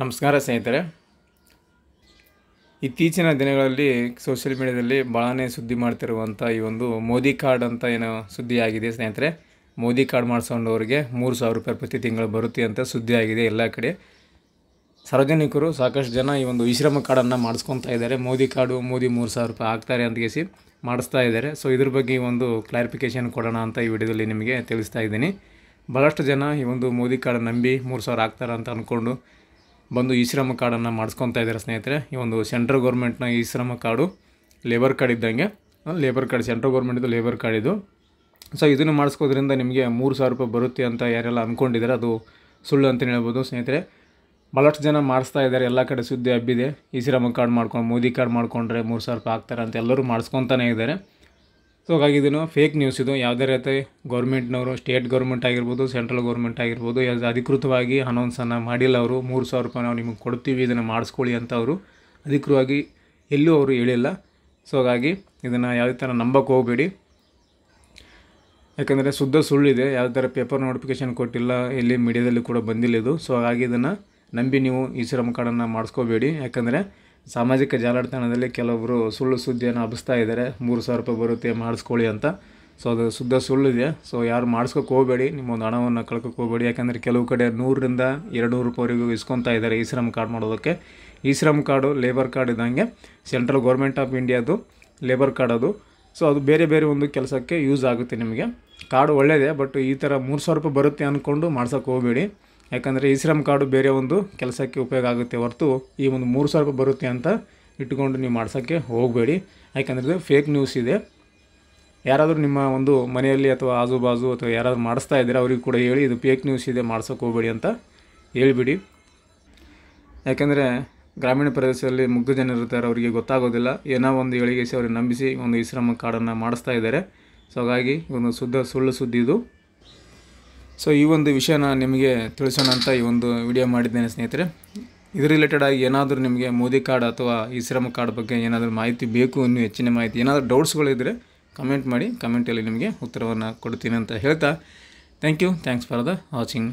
ನಮಸ್ಕಾರ ಸ್ನೇಹಿತರೆ. ಇತ್ತೀಚಿನ ದಿನಗಳಲ್ಲಿ ಸೋಷಿಯಲ್ ಮೀಡಿಯಾದಲ್ಲಿ ಭಾಳನೇ ಸುದ್ದಿ ಮಾಡ್ತಿರುವಂಥ ಈ ಒಂದು ಮೋದಿ ಕಾರ್ಡ್ ಅಂತ ಏನೋ ಸುದ್ದಿ ಆಗಿದೆ ಸ್ನೇಹಿತರೆ. ಮೋದಿ ಕಾರ್ಡ್ ಮಾಡಿಸ್ಕೊಂಡವ್ರಿಗೆ 3,000 ರೂಪಾಯಿ ಪ್ರತಿ ತಿಂಗಳು ಬರುತ್ತೆ ಅಂತ ಸುದ್ದಿ ಆಗಿದೆ ಎಲ್ಲ ಕಡೆ. ಸಾರ್ವಜನಿಕರು ಸಾಕಷ್ಟು ಜನ ಈ ಒಂದು ವಿಶ್ರಮ ಕಾರ್ಡನ್ನು ಮಾಡಿಸ್ಕೊತಾ ಇದ್ದಾರೆ. ಮೋದಿ 3,000 ರೂಪಾಯಿ ಹಾಕ್ತಾರೆ ಅಂತ ಕೇಸಿ ಮಾಡಿಸ್ತಾ ಇದ್ದಾರೆ. ಸೊ ಇದ್ರ ಬಗ್ಗೆ ಒಂದು ಕ್ಲಾರಿಫಿಕೇಷನ್ ಕೊಡೋಣ ಅಂತ ಈ ವಿಡಿಯೋದಲ್ಲಿ ನಿಮಗೆ ತಿಳಿಸ್ತಾ ಇದ್ದೀನಿ. ಭಾಳಷ್ಟು ಜನ ಈ ಒಂದು ಮೋದಿ ಕಾರ್ಡ್ ನಂಬಿ 3,000 ಹಾಕ್ತಾರೆ ಅಂತ ಅಂದ್ಕೊಂಡು ಬಂದು ಈ ಶ್ರಮ ಕಾರ್ಡನ್ನು ಮಾಡಿಸ್ಕೊತಾ ಇದ್ದಾರೆ ಸ್ನೇಹಿತರೆ. ಈ ಒಂದು ಸೆಂಟ್ರಲ್ ಗೌರ್ಮೆಂಟ್ನ ಈ ಶ್ರಮ ಕಾರ್ಡು ಲೇಬರ್ ಕಾರ್ಡ್ ಇದ್ದಂಗೆ, ಲೇಬರ್ ಕಾರ್ಡ್ ಸೆಂಟ್ರಲ್ ಗೌರ್ಮೆಂಟಿದ್ದು ಲೇಬರ್ ಕಾರ್ಡ್ ಇದು. ಸೊ ಇದನ್ನು ಮಾಡಿಸ್ಕೋದ್ರಿಂದ ನಿಮಗೆ 3,000 ರೂಪಾಯಿ ಬರುತ್ತೆ ಅಂತ ಯಾರೆಲ್ಲ ಅಂದ್ಕೊಂಡಿದ್ದಾರೆ ಅದು ಸುಳ್ಳು ಅಂತಲೇ ಹೇಳ್ಬೋದು ಸ್ನೇಹಿತರೆ. ಭಾಳಷ್ಟು ಜನ ಮಾಡಿಸ್ತಾ ಇದ್ದಾರೆ, ಎಲ್ಲ ಕಡೆ ಸುದ್ದಿ ಹಬ್ಬಿದೆ. ಈ ಶ್ರಮ ಕಾರ್ಡ್ ಮಾಡ್ಕೊಂಡು ಮೋದಿ ಕಾರ್ಡ್ ಮಾಡಿಕೊಂಡ್ರೆ 3,000 ರೂಪಾಯಿ ಹಾಕ್ತಾರೆ ಅಂತ ಎಲ್ಲರೂ ಮಾಡಿಸ್ಕೊತಾನೆ ಇದ್ದಾರೆ. ಸೊ ಹಾಗಾಗಿ ಇದನ್ನು ಫೇಕ್ ನ್ಯೂಸ್. ಇದು ಯಾವುದೇ ರೀತಿ ಗೌರ್ಮೆಂಟ್ನವರು, ಸ್ಟೇಟ್ ಗೌರ್ಮೆಂಟ್ ಆಗಿರ್ಬೋದು, ಸೆಂಟ್ರಲ್ ಗೌರ್ಮೆಂಟ್ ಆಗಿರ್ಬೋದು, ಅಧಿಕೃತವಾಗಿ ಅನೌನ್ಸನ್ನು ಮಾಡಿಲ್ಲ. ಅವರು 3,000 ರೂಪಾಯಿ ನಾವು ನಿಮಗೆ ಕೊಡ್ತೀವಿ, ಇದನ್ನು ಮಾಡಿಸ್ಕೊಳ್ಳಿ ಅಂತ ಅವರು ಅಧಿಕೃತವಾಗಿ ಎಲ್ಲೂ ಅವರು ಹೇಳಿಲ್ಲ. ಸೊ ಹಾಗಾಗಿ ಇದನ್ನು ಯಾವುದೇ ಥರ ನಂಬಕ್ಕೆ ಹೋಗಬೇಡಿ, ಯಾಕಂದರೆ ಶುದ್ಧ ಸುಳ್ಳಿದೆ. ಯಾವುದೇ ಥರ ಪೇಪರ್ ನೋಟಿಫಿಕೇಷನ್ ಕೊಟ್ಟಿಲ್ಲ, ಎಲ್ಲಿ ಮೀಡಿಯಾದಲ್ಲಿ ಕೂಡ ಬಂದಿಲ್ಲ ಇದು. ಸೊ ಹಾಗಾಗಿ ಇದನ್ನು ನಂಬಿ ನೀವು ಈ ಶ್ರಮ ಕಾರ್ಡನ್ನು ಮಾಡಿಸ್ಕೋಬೇಡಿ. ಯಾಕಂದರೆ ಸಾಮಾಜಿಕ ಜಾಲತಾಣದಲ್ಲಿ ಕೆಲವೊಬ್ಬರು ಸುಳ್ಳು ಸುದ್ದಿಯನ್ನು ಹಬ್ಬಿಸ್ತಾ ಇದ್ದಾರೆ, 3,000 ರೂಪಾಯಿ ಬರುತ್ತೆ ಮಾಡಿಸ್ಕೊಳ್ಳಿ ಅಂತ. ಸೊ ಅದು ಶುದ್ಧ ಸುಳ್ಳಿದೆ. ಸೊ ಯಾರು ಮಾಡಿಸ್ಕೋಕೆ ಹೋಗಬೇಡಿ, ನಿಮ್ಮೊಂದು ಹಣವನ್ನು ಕಳ್ಕೊಕ್ಕೆ ಹೋಗಬೇಡಿ. ಯಾಕಂದರೆ ಕೆಲವು ಕಡೆ 100ರಿಂದ 200 ರೂಪಾಯಿವರೆಗೂ ಇಸ್ಕೊತಾ ಇದ್ದಾರೆ ಈ ಶ್ರಮ ಕಾರ್ಡ್ ಮಾಡೋದಕ್ಕೆ. ಈ ಶ್ರಮ ಕಾರ್ಡು ಲೇಬರ್ ಕಾರ್ಡ್ ಇದ್ದಂಗೆ ಸೆಂಟ್ರಲ್ ಗೌರ್ಮೆಂಟ್ ಆಫ್ ಇಂಡಿಯಾದು ಲೇಬರ್ ಕಾರ್ಡ್ ಅದು. ಸೊ ಅದು ಬೇರೆ ಬೇರೆ ಒಂದು ಕೆಲಸಕ್ಕೆ ಯೂಸ್ ಆಗುತ್ತೆ ನಿಮಗೆ. ಕಾರ್ಡು ಒಳ್ಳೆಯದೇ, ಬಟ್ ಈ ಥರ 3,000 ರೂಪಾಯಿ ಬರುತ್ತೆ ಅಂದ್ಕೊಂಡು ಮಾಡ್ಸೋಕ್ಕೆ ಹೋಗಬೇಡಿ. ಯಾಕಂದರೆ ಈ ಶ್ರಮ ಕಾರ್ಡು ಬೇರೆ ಒಂದು ಕೆಲಸಕ್ಕೆ ಉಪಯೋಗ ಆಗುತ್ತೆ ಹೊರತು ಈ ಒಂದು 3,000 ರೂಪಾಯಿ ಬರುತ್ತೆ ಅಂತ ಇಟ್ಕೊಂಡು ನೀವು ಮಾಡ್ಸೋಕ್ಕೆ ಹೋಗಬೇಡಿ. ಯಾಕಂದರೆ ಇದು ಫೇಕ್ ನ್ಯೂಸ್ ಇದೆ. ಯಾರಾದರೂ ನಿಮ್ಮ ಒಂದು ಮನೆಯಲ್ಲಿ ಅಥವಾ ಆಜು ಬಾಜು ಅಥವಾ ಯಾರಾದರೂ ಮಾಡಿಸ್ತಾ ಇದ್ದರೆ ಅವ್ರಿಗೆ ಕೂಡ ಹೇಳಿ ಇದು ಫೇಕ್ ನ್ಯೂಸ್ ಇದೆ, ಮಾಡ್ಸೋಕ್ಕೆ ಹೋಗಬೇಡಿ ಅಂತ ಹೇಳಿಬಿಡಿ. ಯಾಕಂದರೆ ಗ್ರಾಮೀಣ ಪ್ರದೇಶದಲ್ಲಿ ಮುಗ್ಧ ಜನರು ಇರ್ತಾರೆ, ಅವರಿಗೆ ಗೊತ್ತಾಗೋದಿಲ್ಲ. ಏನೋ ಒಂದು ಹೇಳಿಗೆಸಿ ಅವ್ರಿಗೆ ನಂಬಿಸಿ ಒಂದು ಈ ಶ್ರಮ ಕಾರ್ಡನ್ನು ಮಾಡಿಸ್ತಾ ಇದ್ದಾರೆ. ಸೊ ಹಾಗಾಗಿ ಒಂದು ಸುಳ್ಳು ಸುದ್ದಿ ಇದು. ಸೊ ಈ ಒಂದು ವಿಷಯನ ನಿಮಗೆ ತಿಳಿಸೋಣ ಅಂತ ಈ ಒಂದು ವಿಡಿಯೋ ಮಾಡಿದ್ದೇನೆ ಸ್ನೇಹಿತರೆ. ಇದ್ರ ರಿಲೇಟೆಡ್ ಆಗಿ ಏನಾದರೂ ನಿಮಗೆ ಮೋದಿ ಕಾರ್ಡ್ ಅಥವಾ ಈ ಶ್ರಮ ಕಾರ್ಡ್ ಬಗ್ಗೆ ಏನಾದರೂ ಮಾಹಿತಿ ಬೇಕು, ಇನ್ನೂ ಹೆಚ್ಚಿನ ಮಾಹಿತಿ, ಏನಾದರೂ ಡೌಟ್ಸ್ಗಳಿದ್ದರೆ ಕಮೆಂಟ್ ಮಾಡಿ, ಕಮೆಂಟಲ್ಲಿ ನಿಮಗೆ ಉತ್ತರವನ್ನು ಕೊಡ್ತೀನಿ ಅಂತ ಹೇಳ್ತಾ ಥ್ಯಾಂಕ್ಸ್ ಫಾರ್ ದ ವಾಚಿಂಗ್.